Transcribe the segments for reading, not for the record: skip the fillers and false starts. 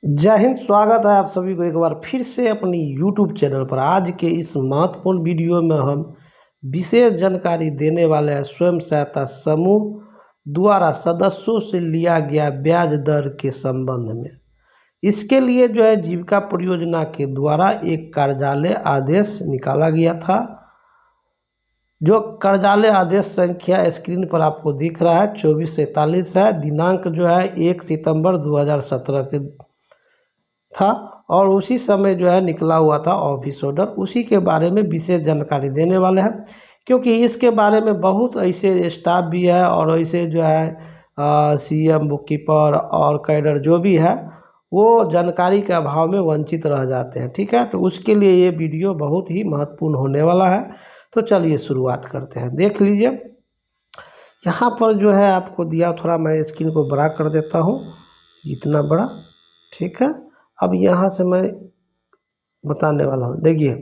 जय हिंद। स्वागत है आप सभी को एक बार फिर से अपनी YouTube चैनल पर। आज के इस महत्वपूर्ण वीडियो में हम विशेष जानकारी देने वाले हैं स्वयं सहायता समूह द्वारा सदस्यों से लिया गया ब्याज दर के संबंध में। इसके लिए जीविका परियोजना के द्वारा एक कार्यालय आदेश निकाला गया था। जो कार्यालय आदेश संख्या स्क्रीन पर आपको दिख रहा है 2443 है। दिनांक 1 सितंबर 2017 के था और उसी समय निकला हुआ था ऑफिस ऑर्डर। उसी के बारे में विशेष जानकारी देने वाले हैं, क्योंकि इसके बारे में बहुत ऐसे स्टाफ भी है और ऐसे सीएम, बुक कीपर और कैडर जो भी है वो जानकारी के अभाव में वंचित रह जाते हैं। ठीक है, तो उसके लिए ये वीडियो बहुत ही महत्वपूर्ण होने वाला है। तो चलिए शुरुआत करते हैं। देख लीजिए, यहाँ पर आपको दिया, थोड़ा मैं स्क्रीन को बड़ा कर देता हूँ, इतना बड़ा। ठीक है, अब यहाँ से मैं बताने वाला हूँ। देखिए,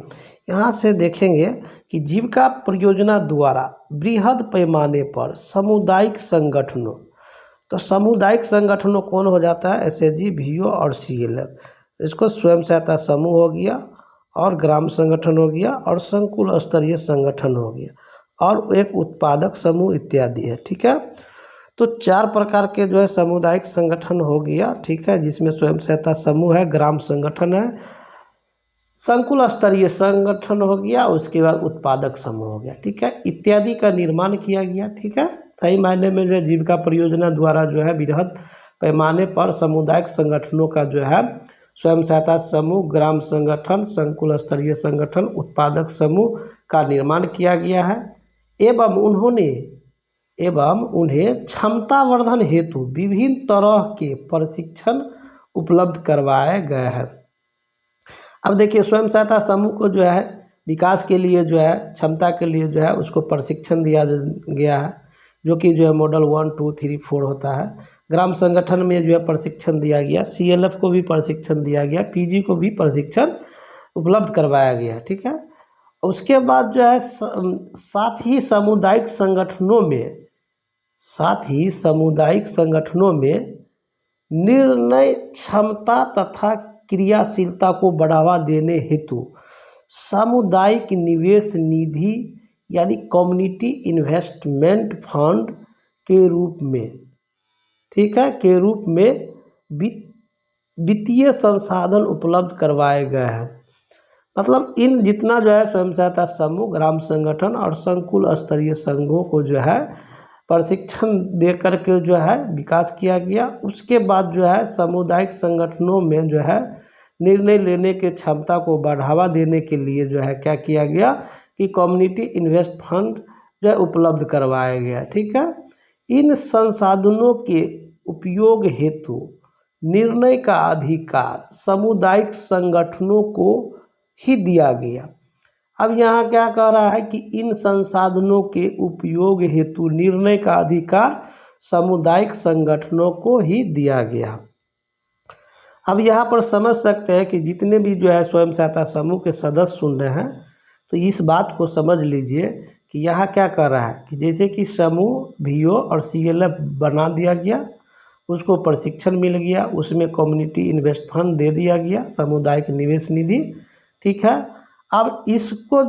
यहाँ से देखेंगे कि जीविका परियोजना द्वारा बृहद पैमाने पर सामुदायिक संगठनों, तो सामुदायिक संगठनों कौन हो जाता है? एसएचजी, वीओ और सीएलएफ। इसको स्वयं सहायता समूह हो गया और ग्राम संगठन हो गया और संकुल स्तरीय संगठन हो गया और एक उत्पादक समूह इत्यादि है। ठीक है, तो 4 प्रकार के सामुदायिक संगठन हो गया। ठीक है, जिसमें स्वयं सहायता समूह है, ग्राम संगठन है, संकुल स्तरीय संगठन हो गया, उसके बाद उत्पादक समूह हो गया। ठीक है, इत्यादि का निर्माण किया गया। ठीक है, सही मायने में जीविका परियोजना द्वारा बृहद पैमाने पर सामुदायिक संगठनों का स्वयं सहायता समूह, ग्राम संगठन, संकुल स्तरीय संगठन, उत्पादक समूह का निर्माण किया गया है एवं उन्हें क्षमतावर्धन हेतु विभिन्न तरह के प्रशिक्षण उपलब्ध करवाए गए हैं। अब देखिए, स्वयं सहायता समूह को विकास के लिए क्षमता के लिए उसको प्रशिक्षण दिया गया है, जो कि मॉडल 1, 2, 3, 4 होता है। ग्राम संगठन में प्रशिक्षण दिया गया, सीएलएफ को भी प्रशिक्षण दिया गया, पीजी को भी प्रशिक्षण उपलब्ध करवाया गया। ठीक है, उसके बाद साथ ही सामुदायिक संगठनों में निर्णय क्षमता तथा क्रियाशीलता को बढ़ावा देने हेतु सामुदायिक निवेश निधि यानी कम्युनिटी इन्वेस्टमेंट फंड के रूप में, ठीक है, के रूप में वित्तीय संसाधन उपलब्ध करवाए गए हैं। मतलब इन जितना स्वयं सहायता समूह, ग्राम संगठन और संकुल स्तरीय संघों को प्रशिक्षण दे करके विकास किया गया। उसके बाद सामुदायिक संगठनों में निर्णय लेने के क्षमता को बढ़ावा देने के लिए क्या किया गया कि कम्युनिटी इन्वेस्ट फंड उपलब्ध करवाया गया। ठीक है, इन संसाधनों के उपयोग हेतु निर्णय का अधिकार सामुदायिक संगठनों को ही दिया गया। अब यहाँ क्या कह रहा है कि इन संसाधनों के उपयोग हेतु निर्णय का अधिकार सामुदायिक संगठनों को ही दिया गया। अब यहाँ पर समझ सकते हैं कि जितने भी स्वयं सहायता समूह के सदस्य सुन रहे हैं, तो इस बात को समझ लीजिए कि यहाँ क्या कर रहा है कि जैसे कि समूह, वीओ और सीएलएफ बना दिया गया, उसको प्रशिक्षण मिल गया, उसमें कम्युनिटी इन्वेस्ट फंड दे दिया गया, सामुदायिक निवेश निधि। ठीक है, अब इसको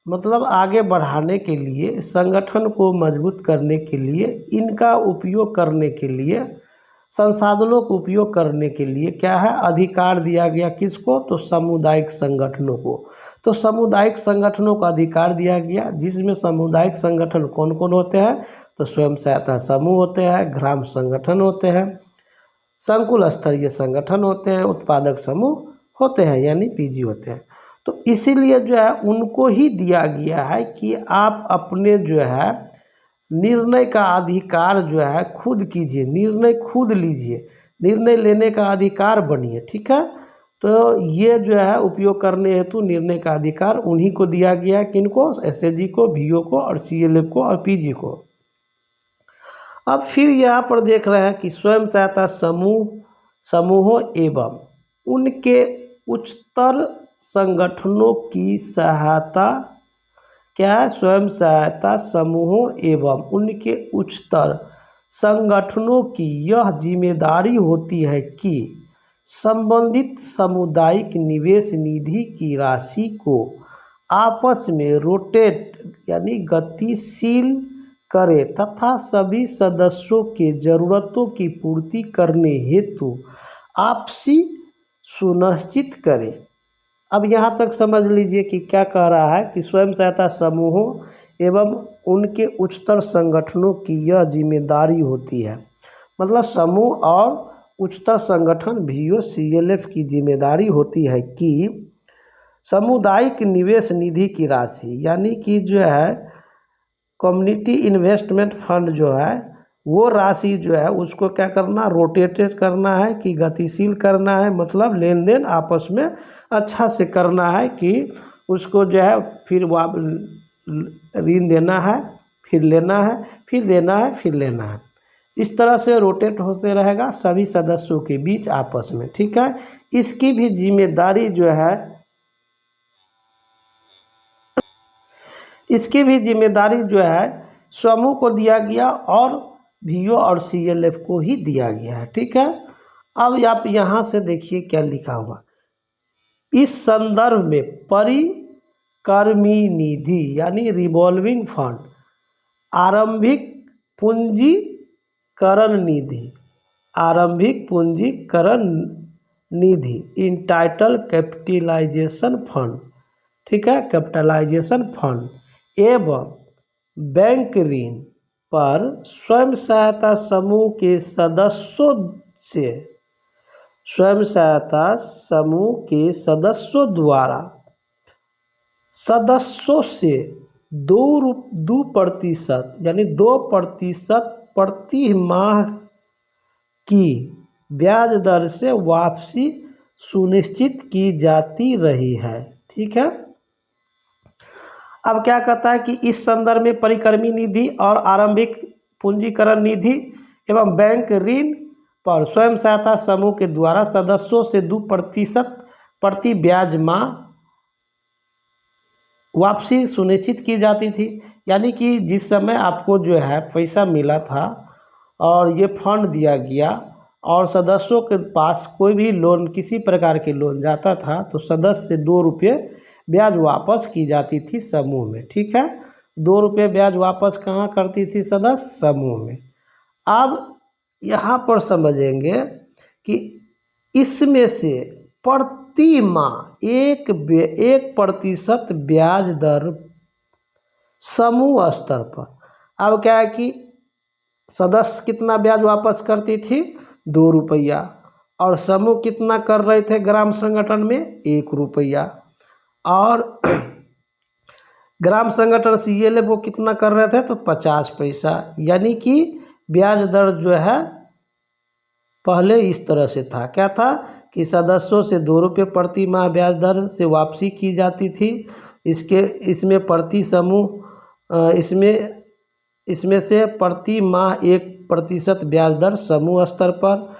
मतलब आगे बढ़ाने के लिए, संगठन को मजबूत करने के लिए, इनका उपयोग करने के लिए, संसाधनों का उपयोग करने के लिए क्या है, अधिकार दिया गया। किसको? तो सामुदायिक संगठनों को। तो सामुदायिक संगठनों का अधिकार दिया गया, जिसमें सामुदायिक संगठन कौन कौन होते हैं? तो स्वयं सहायता समूह होते हैं, ग्राम संगठन होते हैं, संकुल स्तरीय संगठन होते हैं, उत्पादक समूह होते हैं यानी पीजी होते हैं। तो इसीलिए उनको ही दिया गया है कि आप अपने निर्णय का अधिकार खुद कीजिए, निर्णय खुद लीजिए, निर्णय लेने का अधिकार बनिए। ठीक है, तो ये उपयोग करने हेतु निर्णय का अधिकार उन्हीं को दिया गया। किनको? एसएचजी को, वीओ को और सीएलएफ को और पीजी को। अब फिर यहाँ पर देख रहे हैं कि स्वयं सहायता समूहों एवं उनके उच्चतर संगठनों की सहायता, क्या है? स्वयं सहायता समूहों एवं उनके उच्चतर संगठनों की यह जिम्मेदारी होती है कि संबंधित सामुदायिक निवेश निधि की राशि को आपस में रोटेट यानी गतिशील करे तथा सभी सदस्यों के जरूरतों की पूर्ति करने हेतु आपसी सुनिश्चित करे। अब यहाँ तक समझ लीजिए कि क्या कह रहा है कि स्वयं सहायता समूहों एवं उनके उच्चतर संगठनों की यह जिम्मेदारी होती है, मतलब समूह और उच्चतर संगठन VOCLF की जिम्मेदारी होती है कि सामुदायिक निवेश निधि की राशि यानी कि जो है कम्युनिटी इन्वेस्टमेंट फंड जो है वो राशि जो है उसको क्या करना, रोटेटेड करना है कि गतिशील करना है, मतलब लेन देन आपस में अच्छा से करना है कि उसको जो है फिर ऋण देना है, फिर लेना है, फिर देना है, फिर लेना है। इस तरह से रोटेट होते रहेगा सभी सदस्यों के बीच आपस में, ठीक है। इसकी भी जिम्मेदारी जो है समूह को दिया गया और VO और CLF को ही दिया गया है, ठीक है। अब आप यहाँ से देखिए क्या लिखा हुआ, इस संदर्भ में परिकर्मी निधि यानी रिवॉल्विंग फंड, आरंभिक पूंजीकरण निधि, इंटाइटल कैपिटलाइजेशन फंड, ठीक है, कैपिटलाइजेशन फंड एवं बैंक ऋण पर स्वयं सहायता समूह के सदस्यों से 2% यानी 2% प्रति माह की ब्याज दर से वापसी सुनिश्चित की जाती रही है, ठीक है। अब क्या कहता है कि इस संदर्भ में परिकर्मी निधि और आरंभिक पूंजीकरण निधि एवं बैंक ऋण पर स्वयं सहायता समूह के द्वारा सदस्यों से 2% प्रति ब्याज माह वापसी सुनिश्चित की जाती थी। यानी कि जिस समय आपको जो है पैसा मिला था और ये फंड दिया गया और सदस्यों के पास कोई भी लोन, किसी प्रकार के लोन जाता था तो सदस्य से 2 रुपये ब्याज वापस की जाती थी समूह में, ठीक है। 2 रुपये ब्याज वापस कहाँ करती थी सदस्य? समूह में। अब यहाँ पर समझेंगे कि इसमें से प्रति माह 1% ब्याज दर समूह स्तर पर। अब क्या है कि सदस्य कितना ब्याज वापस करती थी? 2 रुपया, और समूह कितना कर रहे थे ग्राम संगठन में? 1 रुपया, और ग्राम संगठन CLF वो कितना कर रहे थे? तो 50 पैसा। यानी कि ब्याज दर जो है पहले इस तरह से था, क्या था कि सदस्यों से 2 रुपये प्रति माह ब्याज दर से वापसी की जाती थी। इसमें प्रति समूह इसमें से प्रति माह 1% ब्याज दर समूह स्तर पर,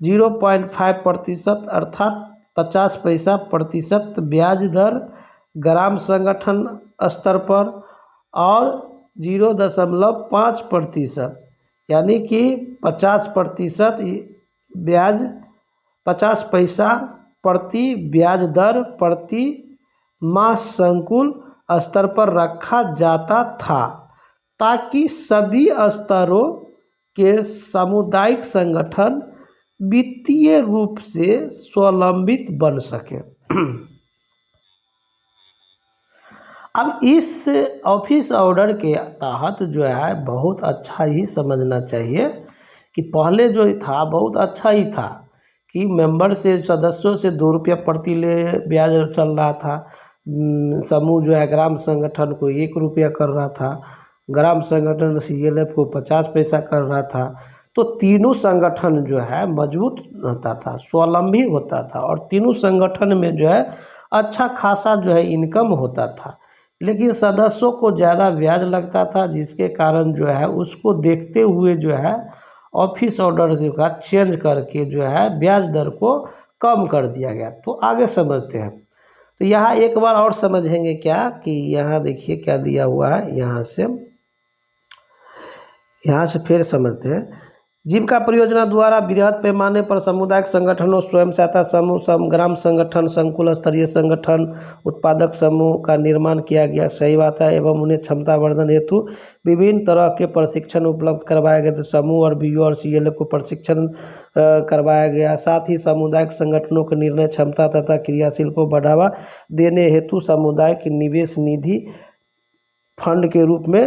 0.5% अर्थात 50 पैसा प्रतिशत ब्याज दर ग्राम संगठन स्तर पर, और 0.5% यानी कि 50% ब्याज 50 पैसा प्रति ब्याज दर प्रति माह संकुल स्तर पर रखा जाता था, ताकि सभी स्तरों के सामुदायिक संगठन वित्तीय रूप से स्वावलंबित बन सके। अब इस ऑफिस ऑर्डर के तहत जो है बहुत अच्छा ही समझना चाहिए कि पहले जो था बहुत अच्छा ही था कि मेंबर से, सदस्यों से 2 रुपया प्रति ब्याज चल रहा था। समूह जो है ग्राम संगठन को 1 रुपया कर रहा था, ग्राम संगठन CLF को 50 पैसा कर रहा था। तो तीनों संगठन जो है मजबूत रहता था, स्वावलंबी होता था, और तीनों संगठन में जो है अच्छा खासा जो है इनकम होता था। लेकिन सदस्यों को ज़्यादा ब्याज लगता था, जिसके कारण जो है उसको देखते हुए जो है ऑफिस ऑर्डर का चेंज करके जो है ब्याज दर को कम कर दिया गया। तो आगे समझते हैं। तो यहाँ एक बार और समझेंगे क्या कि यहाँ देखिए क्या दिया हुआ है, यहाँ से फिर समझते हैं जीविका परियोजना द्वारा बृहद पैमाने पर सामुदायिक संगठनों, स्वयं सहायता समूह, ग्राम संगठन, संकुल स्तरीय संगठन, उत्पादक समूह का निर्माण किया गया। सही बात है। एवं उन्हें क्षमता वर्धन हेतु विभिन्न तरह के प्रशिक्षण उपलब्ध करवाए गए थे। समूह और बीओ और सीएलए को प्रशिक्षण करवाया गया। साथ ही सामुदायिक संगठनों के निर्णय क्षमता तथा क्रियाशील को बढ़ावा देने हेतु सामुदायिक निवेश निधि फंड के रूप में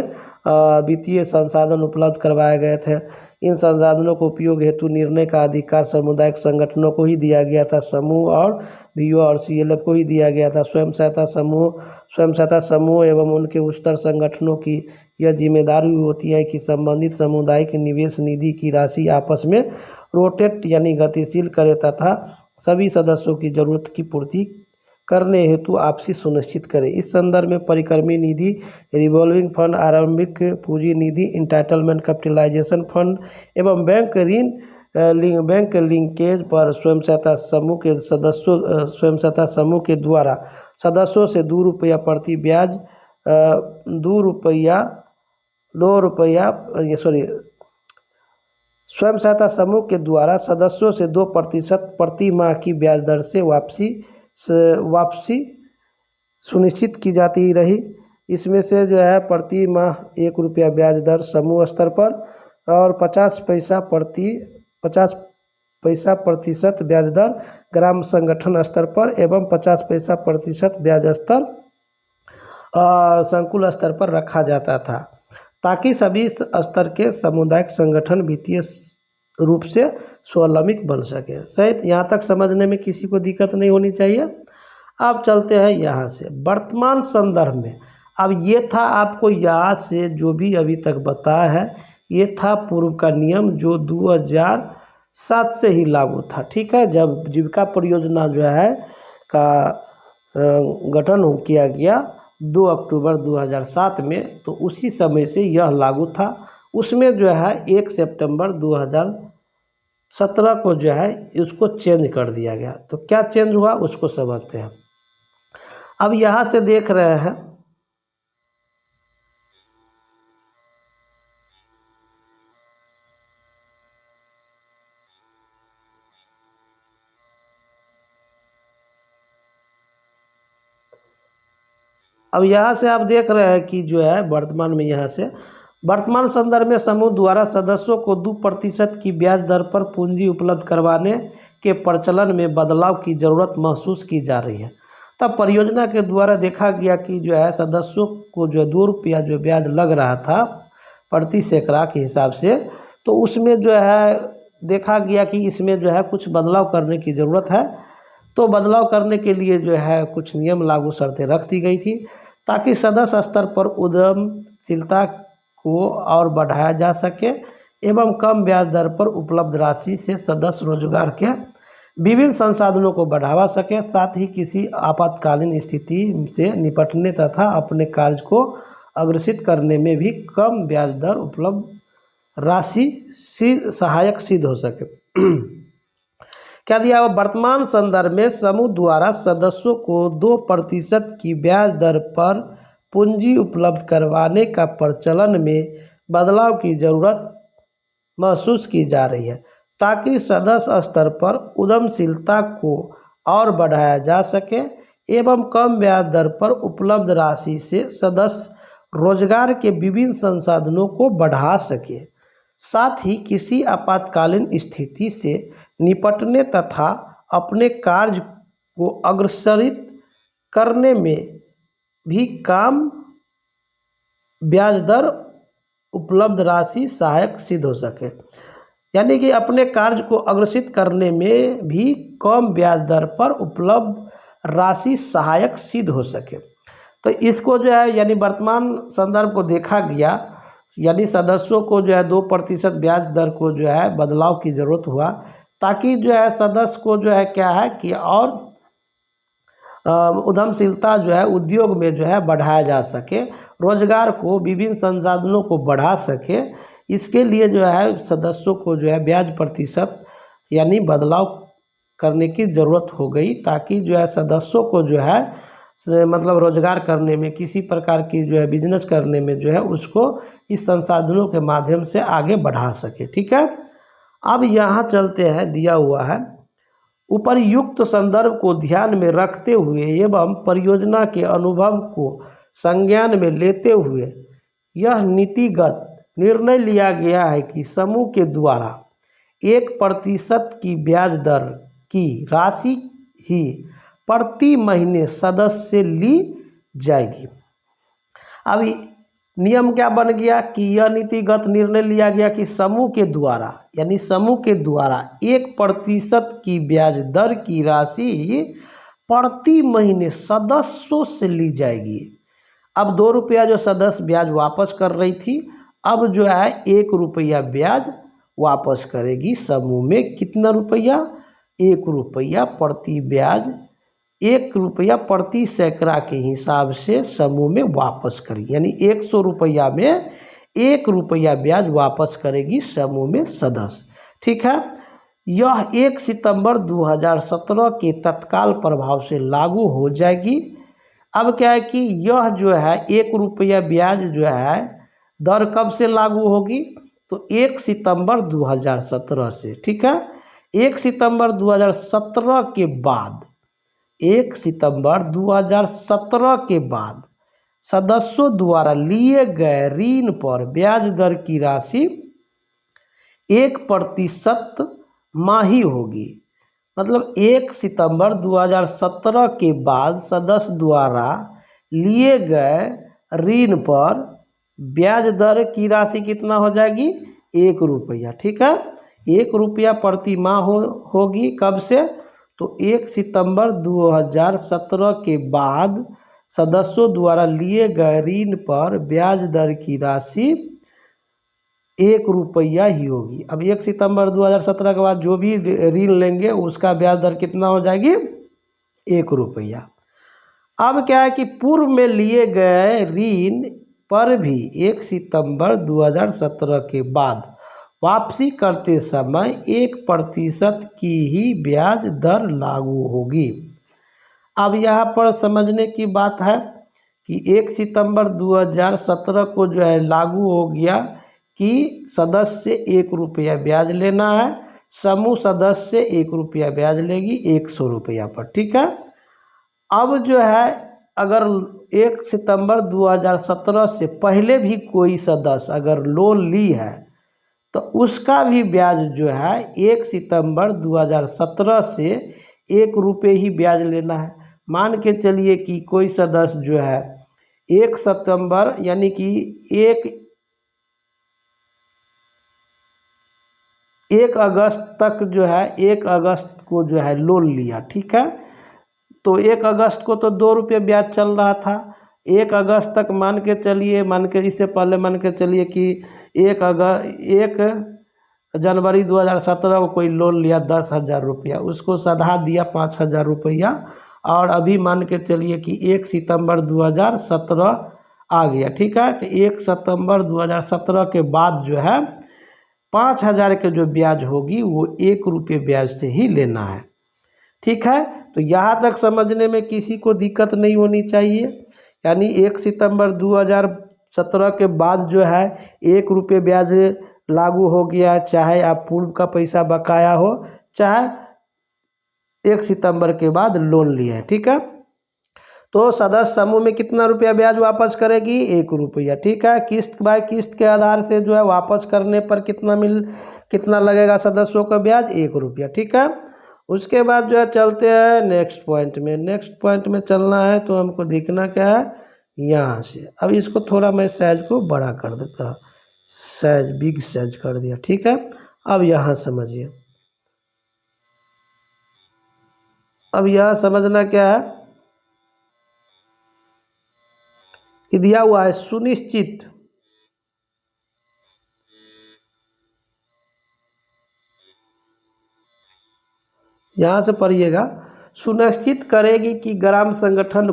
वित्तीय संसाधन उपलब्ध करवाए गए थे। इन संसाधनों को उपयोग हेतु निर्णय का अधिकार सामुदायिक संगठनों को ही दिया गया था। समूह और बीओ और सीएलएफ को ही दिया गया था। स्वयं सहायता समूह एवं उनके उच्चतर संगठनों की यह जिम्मेदारी होती है कि संबंधित सामुदायिक निवेश निधि की राशि आपस में रोटेट यानी गतिशील करे तथा सभी सदस्यों की जरूरत की पूर्ति करने हेतु आपसी सुनिश्चित करें। इस संदर्भ में परिक्रमी निधि, रिवॉल्विंग फंड, आरंभिक पूंजी निधि, इंटाइटलमेंट कैपिटलाइजेशन फंड एवं बैंक लिंकेज पर स्वयं सहायता समूह के द्वारा सदस्यों से ₹2 प्रति ब्याज स्वयं सहायता समूह के द्वारा सदस्यों से 2% प्रति माह की ब्याज दर से वापसी सुनिश्चित की जाती रही। इसमें से जो है प्रति माह ₹1 ब्याज दर समूह स्तर पर और 50 पैसा प्रतिशत ब्याज दर ग्राम संगठन स्तर पर एवं 50 पैसा प्रतिशत ब्याज स्तर संकुल स्तर पर रखा जाता था, ताकि सभी स्तर के सामुदायिक संगठन वित्तीय रूप से स्वावलंबी बन सके। शायद यहाँ तक समझने में किसी को दिक्कत नहीं होनी चाहिए। अब चलते हैं यहाँ से वर्तमान संदर्भ में। अब ये था आपको यहाँ से जो भी अभी तक बताया है, ये था पूर्व का नियम जो 2007 से ही लागू था। ठीक है, जब जीविका परियोजना जो है का गठन किया गया 2 अक्टूबर 2007 में, तो उसी समय से यह लागू था। उसमें जो है 1 सितंबर 2017 को जो है इसको चेंज कर दिया गया। तो क्या चेंज हुआ उसको समझते हैं। अब यहाँ से देख रहे हैं अब यहाँ से आप देख रहे हैं कि जो है वर्तमान में यहाँ से वर्तमान संदर्भ में समूह द्वारा सदस्यों को 2% की ब्याज दर पर पूंजी उपलब्ध करवाने के प्रचलन में बदलाव की ज़रूरत महसूस की जा रही है। तब परियोजना के द्वारा देखा गया कि जो है सदस्यों को जो ₹2 जो ब्याज लग रहा था प्रति सैकड़ा के हिसाब से, तो उसमें जो है देखा गया कि इसमें जो है कुछ बदलाव करने की ज़रूरत है। तो बदलाव करने के लिए जो है कुछ नियम लागू शर्तें रख दी गई थी, ताकि सदस्य स्तर पर उद्यमशीलता को और बढ़ाया जा सके एवं कम ब्याज दर पर उपलब्ध राशि से सदस्य रोजगार के विभिन्न संसाधनों को बढ़ावा सके। साथ ही किसी आपातकालीन स्थिति से निपटने तथा अपने कार्य को अग्रसित करने में भी कम ब्याज दर उपलब्ध राशि सहायक सिद्ध हो सके। क्या दिया हुआ वर्तमान संदर्भ में समूह द्वारा सदस्यों को 2% की ब्याज दर पर पूंजी उपलब्ध करवाने का प्रचलन में बदलाव की ज़रूरत महसूस की जा रही है, ताकि सदस्य स्तर पर उद्यमशीलता को और बढ़ाया जा सके एवं कम ब्याज दर पर उपलब्ध राशि से सदस्य रोजगार के विभिन्न संसाधनों को बढ़ा सके। साथ ही किसी आपातकालीन स्थिति से निपटने तथा अपने कार्य को अग्रसरित करने में भी कम ब्याज दर उपलब्ध राशि सहायक सिद्ध हो सके। यानी कि अपने कार्य को अग्रसित करने में भी कम ब्याज दर पर उपलब्ध राशि सहायक सिद्ध हो सके। तो इसको जो है यानी वर्तमान संदर्भ को देखा गया, यानी सदस्यों को जो है 2% ब्याज दर को जो है बदलाव की ज़रूरत हुआ, ताकि जो है सदस्य को जो है क्या है कि और उद्यमशीलता जो है उद्योग में जो है बढ़ाया जा सके, रोजगार को विभिन्न संसाधनों को बढ़ा सके। इसके लिए जो है सदस्यों को जो है ब्याज प्रतिशत यानी बदलाव करने की ज़रूरत हो गई, ताकि जो है सदस्यों को जो है मतलब रोजगार करने में, किसी प्रकार की जो है बिजनेस करने में जो है उसको इस संसाधनों के माध्यम से आगे बढ़ा सके। ठीक है, अब यहाँ चलते हैं, दिया हुआ है उपर्युक्त संदर्भ को ध्यान में रखते हुए एवं परियोजना के अनुभव को संज्ञान में लेते हुए यह नीतिगत निर्णय लिया गया है कि समूह के द्वारा 1% की ब्याज दर की राशि ही प्रति महीने सदस्य से ली जाएगी। अभी नियम क्या बन गया कि यह नीतिगत निर्णय लिया गया कि समूह के द्वारा, यानी समूह के द्वारा 1% की ब्याज दर की राशि प्रति महीने सदस्यों से ली जाएगी। अब 2 रुपया जो सदस्य ब्याज वापस कर रही थी, अब जो है 1 रुपया ब्याज वापस करेगी समूह में। कितना रुपया? 1 रुपया प्रति ब्याज, 1 रुपया प्रति सैकड़ा के हिसाब से समूह में वापस करेगी, यानी 100 रुपया में 1 रुपया ब्याज वापस करेगी समूह में सदस्य। ठीक है, यह 1 सितंबर 2017 के तत्काल प्रभाव से लागू हो जाएगी। अब क्या है कि यह जो है 1 रुपया ब्याज जो है दर कब से लागू होगी? तो 1 सितंबर 2017 से। ठीक है, 1 सितंबर 2017 के बाद, 1 सितंबर 2017 के बाद सदस्यों द्वारा लिए गए ऋण पर ब्याज दर की राशि 1% माही होगी। मतलब 1 सितंबर 2017 के बाद सदस्य द्वारा लिए गए ऋण पर ब्याज दर की राशि कितना हो जाएगी? 1 रुपया। ठीक है, 1 रुपया प्रति माह होगी। कब से? तो 1 सितंबर 2017 के बाद सदस्यों द्वारा लिए गए ऋण पर ब्याज दर की राशि 1 रुपया ही होगी। अब 1 सितंबर 2017 के बाद जो भी ऋण लेंगे उसका ब्याज दर कितना हो जाएगी? 1 रुपया। अब क्या है कि पूर्व में लिए गए ऋण पर भी 1 सितंबर 2017 के बाद वापसी करते समय 1% की ही ब्याज दर लागू होगी। अब यहाँ पर समझने की बात है कि 1 सितंबर 2017 को जो है लागू हो गया कि सदस्य से 1 रुपया ब्याज लेना है, समूह सदस्य से 1 रुपया ब्याज लेगी 100 रुपया पर। ठीक है, अब जो है अगर 1 सितंबर 2017 से पहले भी कोई सदस्य अगर लोन ली है तो उसका भी ब्याज जो है 1 सितंबर 2017 से 1 रुपये ही ब्याज लेना है। मान के चलिए कि कोई सदस्य जो है 1 सितंबर यानी कि 1 अगस्त तक जो है 1 अगस्त को जो है लोन लिया। ठीक है, तो 1 अगस्त को तो 2 रुपये ब्याज चल रहा था। 1 अगस्त तक मान के चलिए, इससे पहले मान के चलिए कि 1 जनवरी 2017 को कोई लोन लिया 10,000 रुपया, उसको सधा दिया 5,000 रुपया, और अभी मान के चलिए कि 1 सितंबर 2017 आ गया। ठीक है, तो 1 सितंबर 2017 के बाद जो है 5,000 के जो ब्याज होगी वो 1 रुपये ब्याज से ही लेना है। ठीक है, तो यहाँ तक समझने में किसी को दिक्कत नहीं होनी चाहिए। यानी 1 सितंबर 2017 के बाद जो है 1 रुपये ब्याज लागू हो गया है, चाहे आप पूर्व का पैसा बकाया हो, चाहे 1 सितंबर के बाद लोन लिया है। ठीक है, तो सदस्य समूह में कितना रुपया ब्याज वापस करेगी? 1 रुपया। ठीक है, किस्त बाय किस्त के आधार से जो है वापस करने पर कितना लगेगा सदस्यों का ब्याज? 1 रुपया। ठीक है, उसके बाद जो है चलते हैं नेक्स्ट पॉइंट में। नेक्स्ट पॉइंट में चलना है तो हमको देखना क्या है, यहाँ से। अब इसको थोड़ा मैं साइज को बड़ा कर देता हूँ, साइज बिग साइज कर दिया। ठीक है, अब यहाँ समझिए। अब यहाँ समझना क्या है कि दिया हुआ है सुनिश्चित यहाँ से पढ़िएगा, सुनिश्चित करेगी कि ग्राम संगठन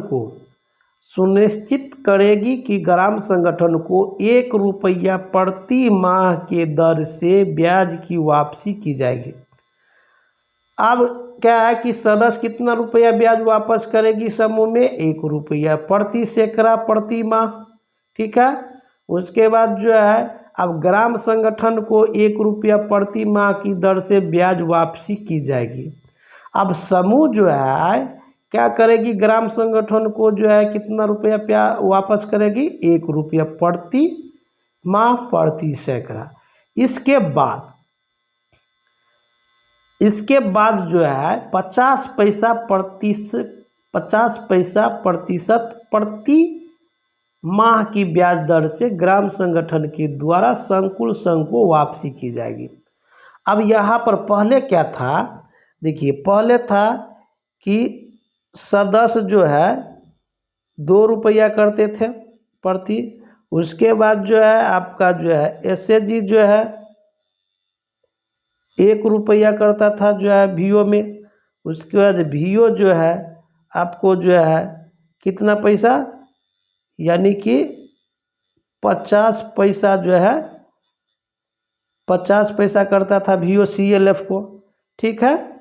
को 1 रुपया प्रति माह के दर से ब्याज की वापसी की जाएगी। अब क्या है कि सदस्य कितना रुपया ब्याज वापस करेगी समूह में? 1 रुपया प्रति सैकड़ा प्रति माह। ठीक है, उसके बाद जो है अब ग्राम संगठन को 1 रुपया प्रति माह की दर से ब्याज वापसी की जाएगी। अब समूह जो है क्या करेगी, ग्राम संगठन को जो है कितना रुपया वापस करेगी, 1 रुपया प्रति माह प्रति सैकड़ा। इसके बाद जो है 50 पैसा प्रतिशत प्रति माह की ब्याज दर से ग्राम संगठन के द्वारा संकुल संघ को वापसी की जाएगी। अब यहाँ पर पहले क्या था, देखिए पहले था कि सदस्य जो है 2 रुपया करते थे प्रति, उसके बाद जो है आपका जो है एसएजी जो है 1 रुपया करता था जो है वीओ में। उसके बाद वीओ जो है आपको जो है कितना पैसा, यानी कि 50 पैसा जो है 50 पैसा करता था वीओ CLF को, ठीक है।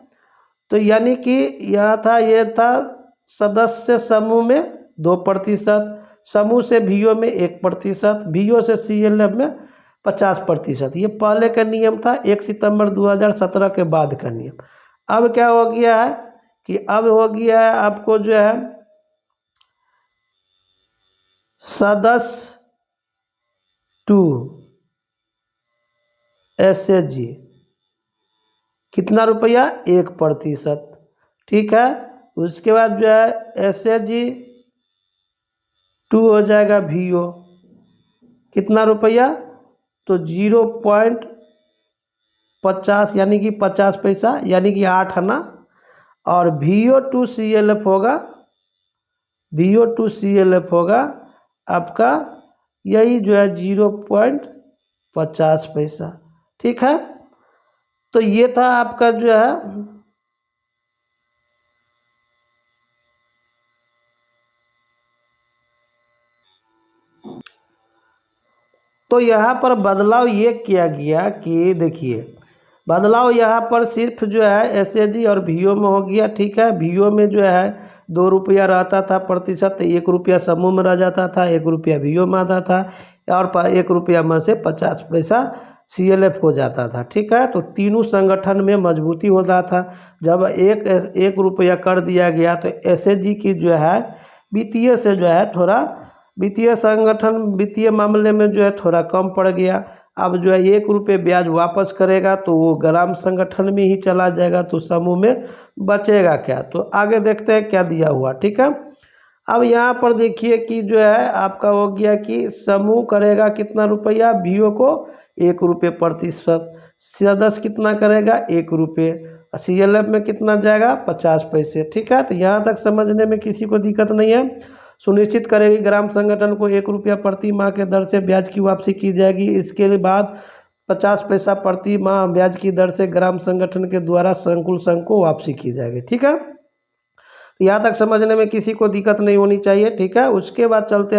तो यानी कि यह था, ये था सदस्य समूह में 2%, समूह से वीओ में 1%, वीओ से CLF में 50%। ये पहले का नियम था, 1 सितंबर 2017 के बाद का नियम। अब क्या हो गया है कि अब हो गया है आपको जो है सदस्य टू एसएजी कितना रुपया, 1%, ठीक है। उसके बाद जो है एसएजी 2 हो जाएगा वीओ कितना रुपया, तो 0.50 यानी कि 50 पैसा, यानी कि 8 आना। और VO2 CLF होगा आपका यही जो है 0.50 पैसा, ठीक है। तो ये था आपका जो है तो यहाँ पर बदलाव ये किया गया कि देखिए बदलाव यहाँ पर सिर्फ जो है एसएजी और वीओ में हो गया, ठीक है। वीओ में जो है 2 रुपया रहता था प्रतिशत, 1 रुपया समूह में रह जाता था, 1 रुपया वीओ में आता था, और 1 रुपया में से 50 पैसा CLF हो जाता था, ठीक है। तो तीनों संगठन में मजबूती हो रहा था। जब 1 रुपया कर दिया गया तो एसएजी की जो है वित्तीय से जो है थोड़ा वित्तीय संगठन वित्तीय मामले में जो है थोड़ा कम पड़ गया। अब जो है 1 रुपये ब्याज वापस करेगा तो वो ग्राम संगठन में ही चला जाएगा, तो समूह में बचेगा क्या, तो आगे देखते हैं क्या दिया हुआ, ठीक है। अब यहाँ पर देखिए कि जो है आपका हो गया कि समूह करेगा कितना रुपया, वीओ को 1 रुपये प्रतिशत, सदस्य कितना करेगा 1 रुपये, CLF में कितना जाएगा 50 पैसे, ठीक है। तो यहाँ तक समझने में किसी को दिक्कत नहीं है। सुनिश्चित करेगी ग्राम संगठन को 1 रुपया प्रति माह के दर से ब्याज की वापसी की जाएगी। इसके बाद 50 पैसा प्रति माह ब्याज की दर से ग्राम संगठन के द्वारा संकुल संघ को वापसी की जाएगी, ठीक है। यहाँ तक समझने में किसी को दिक्कत नहीं होनी चाहिए, ठीक है। उसके बाद चलते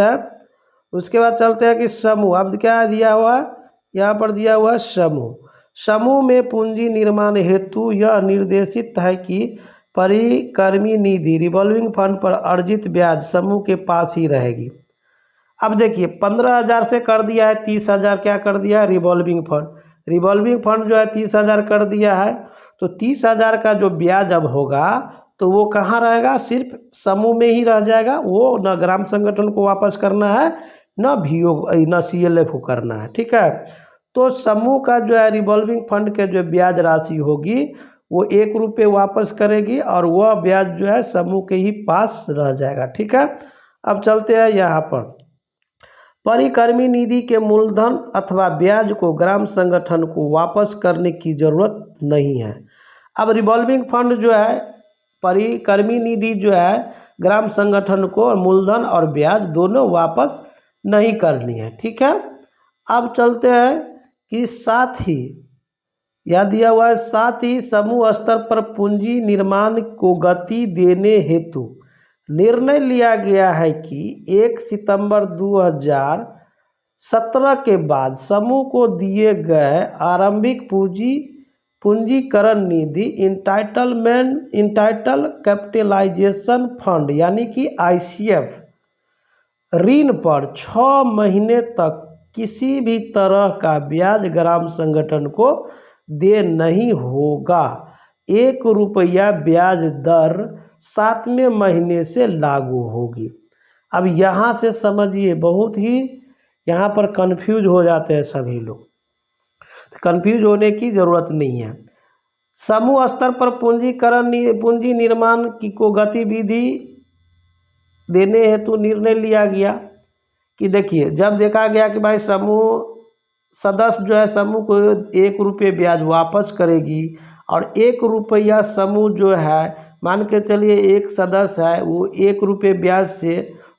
हैं कि समूह। अब क्या दिया हुआ है यहाँ पर, दिया हुआ है समूह में पूंजी निर्माण हेतु यह निर्देशित है कि परिकर्मी निधि रिवॉल्विंग फंड पर अर्जित ब्याज समूह के पास ही रहेगी। अब देखिए 15,000 से कर दिया है 30,000, क्या कर दिया है रिवॉल्विंग फंड जो है 30,000 कर दिया है। तो 30,000 का जो ब्याज अब होगा तो वो कहाँ रहेगा, सिर्फ समूह में ही रह जाएगा। वो न ग्राम संगठन को वापस करना है, न वीओ न CLF को करना है, ठीक है। तो समूह का जो है रिवॉल्विंग फंड के जो ब्याज राशि होगी वो 1 रुपये वापस करेगी, और वह ब्याज जो है समूह के ही पास रह जाएगा, ठीक है। अब चलते हैं यहाँ पर, परिकर्मी निधि के मूलधन अथवा ब्याज को ग्राम संगठन को वापस करने की जरूरत नहीं है। अब रिवॉल्विंग फंड जो है, परिकर्मी निधि जो है ग्राम संगठन को मूलधन और ब्याज दोनों वापस नहीं करनी है, ठीक है। अब चलते हैं कि साथ ही यह दिया हुआ है, साथ ही समूह स्तर पर पूंजी निर्माण को गति देने हेतु निर्णय लिया गया है कि 1 सितंबर 2017 के बाद समूह को दिए गए आरंभिक पूंजीकरण निधि इंटाइटल कैपिटलाइजेशन फंड यानी कि ICF ऋण पर 6 महीने तक किसी भी तरह का ब्याज ग्राम संगठन को दे नहीं होगा। 1 रुपया ब्याज दर 7वें महीने से लागू होगी। अब यहाँ से समझिए, बहुत ही यहाँ पर कंफ्यूज हो जाते हैं सभी लोग। कंफ्यूज होने की ज़रूरत नहीं है। समूह स्तर पर पूंजी निर्माण की को गतिविधि देने हेतु निर्णय लिया गया कि देखिए, जब देखा गया कि भाई समूह सदस्य जो है समूह को 1 रुपये ब्याज वापस करेगी, और 1 रुपया समूह जो है, मान के चलिए एक सदस्य है वो 1 रुपये ब्याज से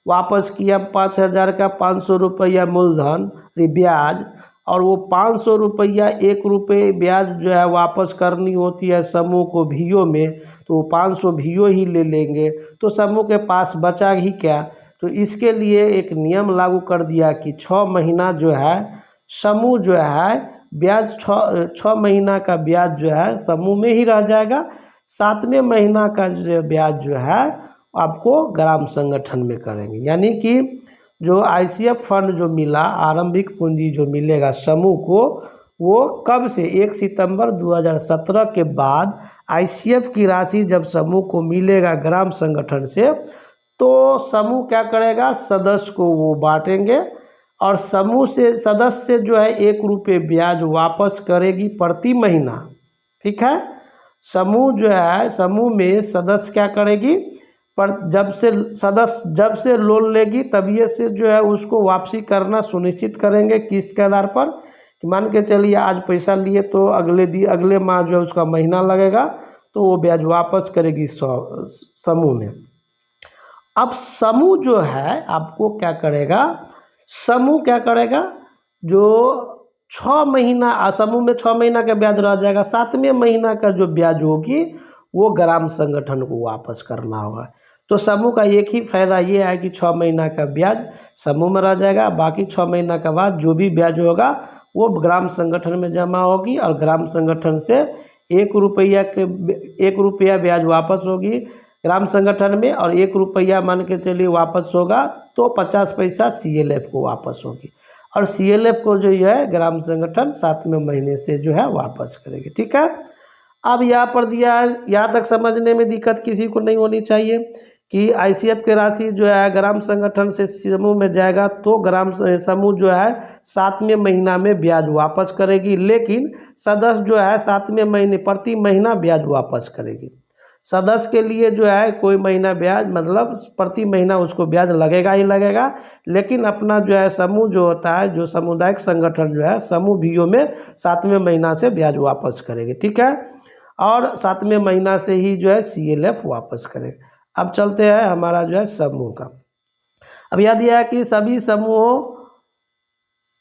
वापस किया 5,000 का 500 रुपया मूलधन ब्याज, और वो 500 रुपया 1 रुपये ब्याज जो है वापस करनी होती है समूह को VO में, तो वो 500 VO ही ले लेंगे, तो समूह के पास बचा ही क्या। तो इसके लिए एक नियम लागू कर दिया कि 6 महीना जो है समूह जो है ब्याज 6 महीना का ब्याज जो है समूह में ही रह जाएगा। 7वें महीना का जो ब्याज जो है आपको ग्राम संगठन में करेंगे। यानी कि जो ICF फंड जो मिला, आरंभिक पूंजी जो मिलेगा समूह को, वो कब से 1 सितंबर 2017 के बाद ICF की राशि जब समूह को मिलेगा ग्राम संगठन से, तो समूह क्या करेगा, सदस्य को वो बांटेंगे, और समूह से सदस्य जो है 1 रुपये ब्याज वापस करेगी प्रति महीना। ठीक है, समूह जो है समूह में सदस्य क्या करेगी, पर जब से लोन लेगी तभी से जो है उसको वापसी करना सुनिश्चित करेंगे किस्त के आधार पर। कि मान के चलिए आज पैसा लिए तो अगले माह जो है उसका महीना लगेगा, तो वो ब्याज वापस करेगी समूह में। अब समूह जो है आपको क्या करेगा, समूह क्या करेगा, जो 6 महीना समूह में 6 महीना का ब्याज रह जाएगा, 7वें महीना का जो ब्याज होगी वो ग्राम संगठन को वापस करना होगा। तो समूह का एक ही फायदा ये है कि 6 महीना का ब्याज समूह में रह जाएगा, बाकी 6 महीना के बाद जो भी ब्याज होगा वो ग्राम संगठन में जमा होगी, और ग्राम संगठन से 1 रुपया ब्याज वापस होगी ग्राम संगठन में, और 1 रुपया मान के चलिए वापस होगा तो 50 पैसा CLF को वापस होगी, और CLF को जो है ग्राम संगठन 7वें महीने से जो है वापस करेगी। ठीक है, अब यहाँ पर दिया है, यहाँ तक समझने में दिक्कत किसी को नहीं होनी चाहिए कि ICF की राशि जो है ग्राम संगठन से समूह में जाएगा, तो ग्राम समूह जो है 7वें महीना में ब्याज वापस करेगी, लेकिन सदस्य जो है 7वें महीने प्रति महीना ब्याज वापस करेगी। सदस्य के लिए जो है कोई महीना ब्याज, मतलब प्रति महीना उसको ब्याज लगेगा ही लगेगा, लेकिन अपना जो है समूह जो होता है, जो सामुदायिक संगठन जो है समूह VO में 7वें महीना से ब्याज वापस करेगी। ठीक है, और 7वें महीना से ही जो है CLF वापस करेगा। अब चलते हैं हमारा जो है समूह का। अब यह दिया है कि सभी समूहों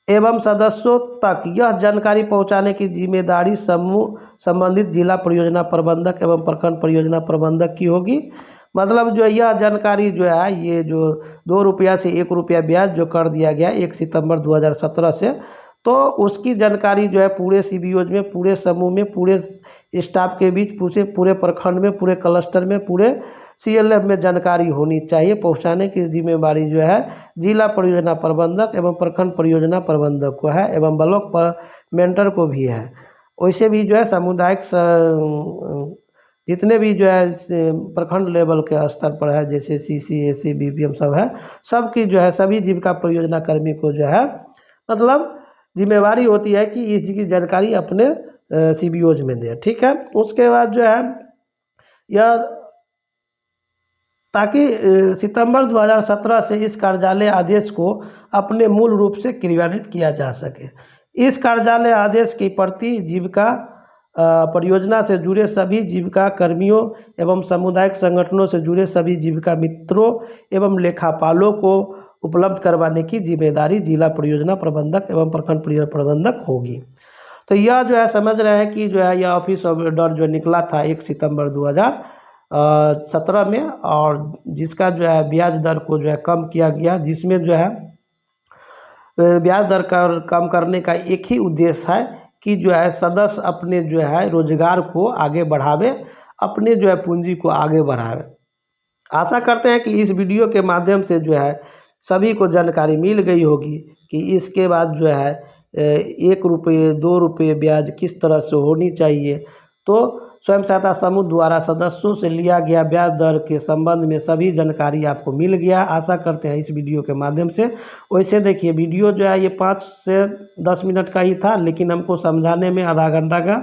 एवं सदस्यों तक यह जानकारी पहुंचाने की जिम्मेदारी समूह संबंधित जिला परियोजना प्रबंधक एवं प्रखंड परियोजना प्रबंधक की होगी। मतलब जो यह जानकारी जो है, ये जो 2 रुपया से 1 रुपया ब्याज जो कर दिया गया 1 सितंबर 2017 से, तो उसकी जानकारी जो है पूरे CBOs में, पूरे समूह में, पूरे स्टाफ के बीच, पूरे प्रखंड में, पूरे क्लस्टर में, पूरे CLF में जानकारी होनी चाहिए। पहुंचाने की जिम्मेदारी जो है जिला परियोजना प्रबंधक एवं प्रखंड परियोजना प्रबंधक को है, एवं ब्लॉक मेंटर को भी है। वैसे भी जो है सामुदायिक जितने भी जो है प्रखंड लेवल के स्तर पर है, जैसे CC AC BPM सब है, सबकी जो है सभी जीविका परियोजना कर्मी को जो है मतलब जिम्मेवारी होती है कि इसकी जानकारी अपने CBOs में दें। ठीक है, उसके बाद जो है यह ताकि सितंबर 2017 से इस कार्यालय आदेश को अपने मूल रूप से क्रियान्वित किया जा सके। इस कार्यालय आदेश की प्रति जीविका परियोजना से जुड़े सभी जीविका कर्मियों एवं सामुदायिक संगठनों से जुड़े सभी जीविका मित्रों एवं लेखापालों को उपलब्ध करवाने की जिम्मेदारी जिला परियोजना प्रबंधक एवं प्रखंड परियोजना प्रबंधक होगी। तो यह जो है समझ रहे हैं कि जो है यह ऑफिस ऑर्डर जो निकला था 1 सितंबर 2017 में, और जिसका जो है ब्याज दर को जो है कम किया गया, जिसमें जो है ब्याज दर कम करने का एक ही उद्देश्य है कि जो है सदस्य अपने जो है रोजगार को आगे बढ़ावे, अपने जो है पूंजी को आगे बढ़ावे। आशा करते हैं कि इस वीडियो के माध्यम से जो है सभी को जानकारी मिल गई होगी कि इसके बाद जो है 1 रुपये 2 रुपये ब्याज किस तरह से होनी चाहिए। तो स्वयं सहायता समूह द्वारा सदस्यों से लिया गया ब्याज दर के संबंध में सभी जानकारी आपको मिल गया। आशा करते हैं इस वीडियो के माध्यम से। वैसे देखिए वीडियो जो है ये 5 से 10 मिनट का ही था, लेकिन हमको समझाने में आधा घंटा का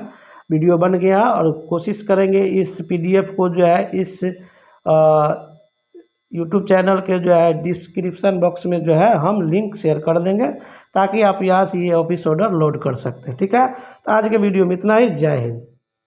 वीडियो बन गया और कोशिश करेंगे इस PDF को जो है इस यूट्यूब चैनल के जो है डिस्क्रिप्शन बॉक्स में जो है हम लिंक शेयर कर देंगे, ताकि आप यहाँ से ये ऑफिस ऑर्डर लोड कर सकते हैं। ठीक है, तो आज के वीडियो में इतना ही। जय हिंद।